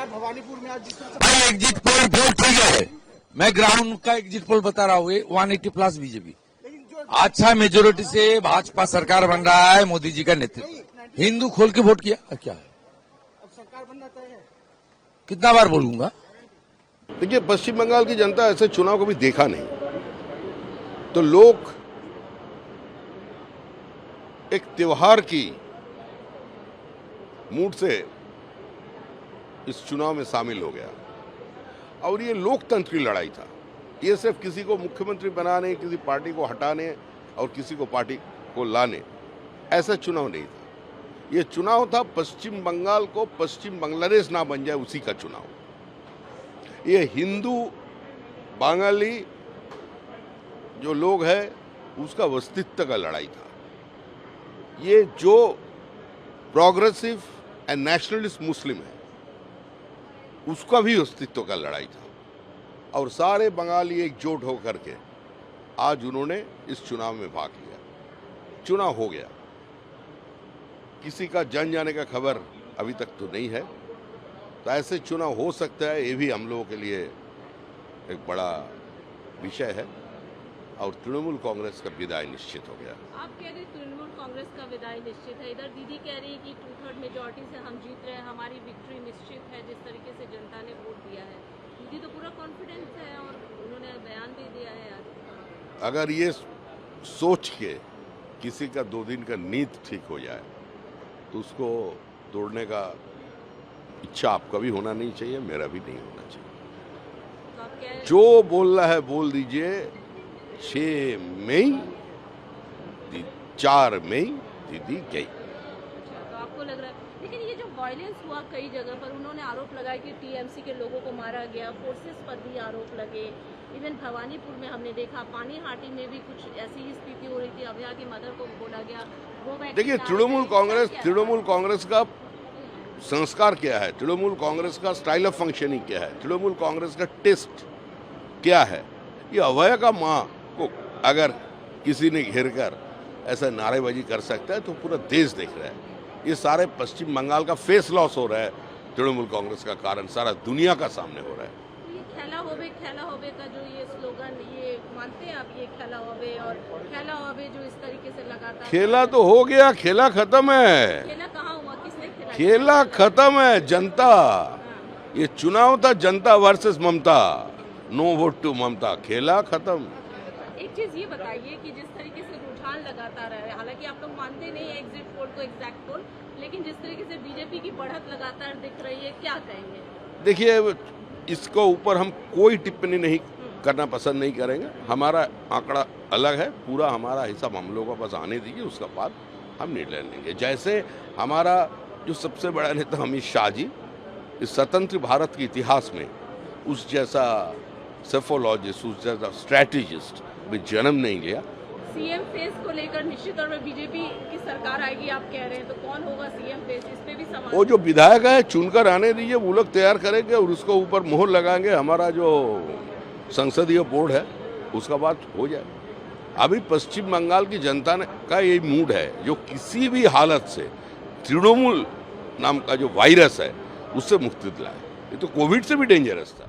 यार भवानीपुर में आज जिस तरह भाई एग्जिट पोल बहुत ठीक है। मैं ग्राउंड का एग्जिट पोल बता रहा हूँ, 180 प्लस बीजेपी। लेकिन जो अच्छा मेजोरिटी से भाजपा सरकार बन रहा है, मोदी जी का नेतृत्व। हिंदू खोल के वोट किया क्या है? अब सरकार बनना तय है। कितना बार बोलूंगा? देखिए, पश्चिम बंगाल की जनता ऐसे चुनाव कभी देखा नहीं, तो लोग एक त्योहार की मूड से इस चुनाव में शामिल हो गया। और ये लोकतंत्र की लड़ाई था। ये सिर्फ किसी को मुख्यमंत्री बनाने, किसी पार्टी को हटाने और किसी को पार्टी को लाने, ऐसा चुनाव नहीं था। ये चुनाव था पश्चिम बंगाल को पश्चिम बांग्लादेश ना बन जाए, उसी का चुनाव। ये हिंदू बंगाली जो लोग हैं उसका अस्तित्व का लड़ाई था। ये जो प्रोग्रेसिव एंड नेशनलिस्ट मुस्लिम है उसका भी अस्तित्व का लड़ाई था। और सारे बंगाली एकजुट होकर के आज उन्होंने इस चुनाव में भाग लिया। चुनाव हो गया, किसी का जान जाने का खबर अभी तक तो नहीं है। तो ऐसे चुनाव हो सकता है, ये भी हम लोगों के लिए एक बड़ा विषय है। और तृणमूल कांग्रेस का विदाई निश्चित हो गया। आप कह रहे तृणमूल कांग्रेस का विदाई निश्चित है, इधर दीदी कह रही है कि 2/3 मेजोरिटी से हम जीत रहे हैं, हमारी विक्ट्री निश्चित है, जिस तरीके से जनता ने वोट दिया है। दीदी तो पूरा कॉन्फिडेंस है और उन्होंने बयान भी दिया है आज। अगर ये सोच के किसी का 2 दिन का नींद ठीक हो जाए तो उसको तोड़ने का इच्छा आपका भी होना नहीं चाहिए, मेरा भी नहीं होना चाहिए। तो आप कह जो बोलना है बोल दीजिए। 6 मई 4 मई दीदी गई। अच्छा, तो आपको लग रहा है, लेकिन ये जो वायलेंस हुआ कई जगह पर, उन्होंने आरोप लगाया कि टीएमसी के लोगों को मारा गया, फोर्सेस पर भी आरोप लगे। इवन भवानीपुर में हमने देखा, पानीहाटी में भी कुछ ऐसी ही स्थिति हो रही थी। अभया की मदर को बोला गया वो बैठ। देखिए, तृणमूल कांग्रेस का संस्कार क्या है, तृणमूल कांग्रेस का स्टाइल ऑफ फंक्शनिंग क्या है, तृणमूल कांग्रेस का टेस्ट क्या है। ये अभया का माँ को अगर किसी ने घेर कर ऐसा नारेबाजी कर सकता है तो पूरा देश देख रहा है। ये सारे पश्चिम बंगाल का फेस लॉस हो रहा है तृणमूल कांग्रेस का कारण, सारा दुनिया का सामने हो रहा है। ये खेला होबे का जो ये स्लोगन, ये मानते हैं आप? ये खेला होबे और खेला होबे जो इस तरीके से लगातार खेला तो हो गया, खेला खत्म है। खेला कहाँ हुआ, किसने खेला? खेला खत्म है, जनता। ये चुनाव था जनता versus Mamata, no vote to Mamata. खेला खत्म। एक चीज ये बताइए कि जिस तरीके से रुझान लगातार है, हालांकि आप लोग मानते नहीं है एग्जिट पोल को एग्जैक्ट पोल, लेकिन जिस तरीके से बीजेपी की बढ़त लगातार दिख रही है, क्या कहेंगे? देखिए, इसको ऊपर हम कोई टिप्पणी नहीं करना पसंद नहीं करेंगे। हमारा आंकड़ा अलग है, पूरा हमारा हिसाब हम लोगों को पास आने दीजिए, उसका बाद हम निर्णय लेंगे। जैसे हमारा जो सबसे बड़ा नेता अमित शाह जी, इस स्वतंत्र भारत के इतिहास में उस जैसा सेफोलॉजिस्ट, उस जैसा स्ट्रैटेजिस्ट भी जन्म नहीं लिया। सीएम फेस को लेकर निश्चित तौर पर बीजेपी की सरकार आएगी आप कह रहे हैं, तो कौन होगा सीएम फेस? इस पे भी सवाल। वो जो विधायक है चुनकर आने दीजिए, वो लोग तैयार करेंगे और उसको ऊपर मोहर लगाएंगे। हमारा जो संसदीय बोर्ड है उसका बात हो जाए। अभी पश्चिम बंगाल की जनता का ये मूड है जो किसी भी हालत से तृणमूल नाम का जो वायरस है उससे मुक्ति दिलाए। ये तो कोविड से भी डेंजरस था।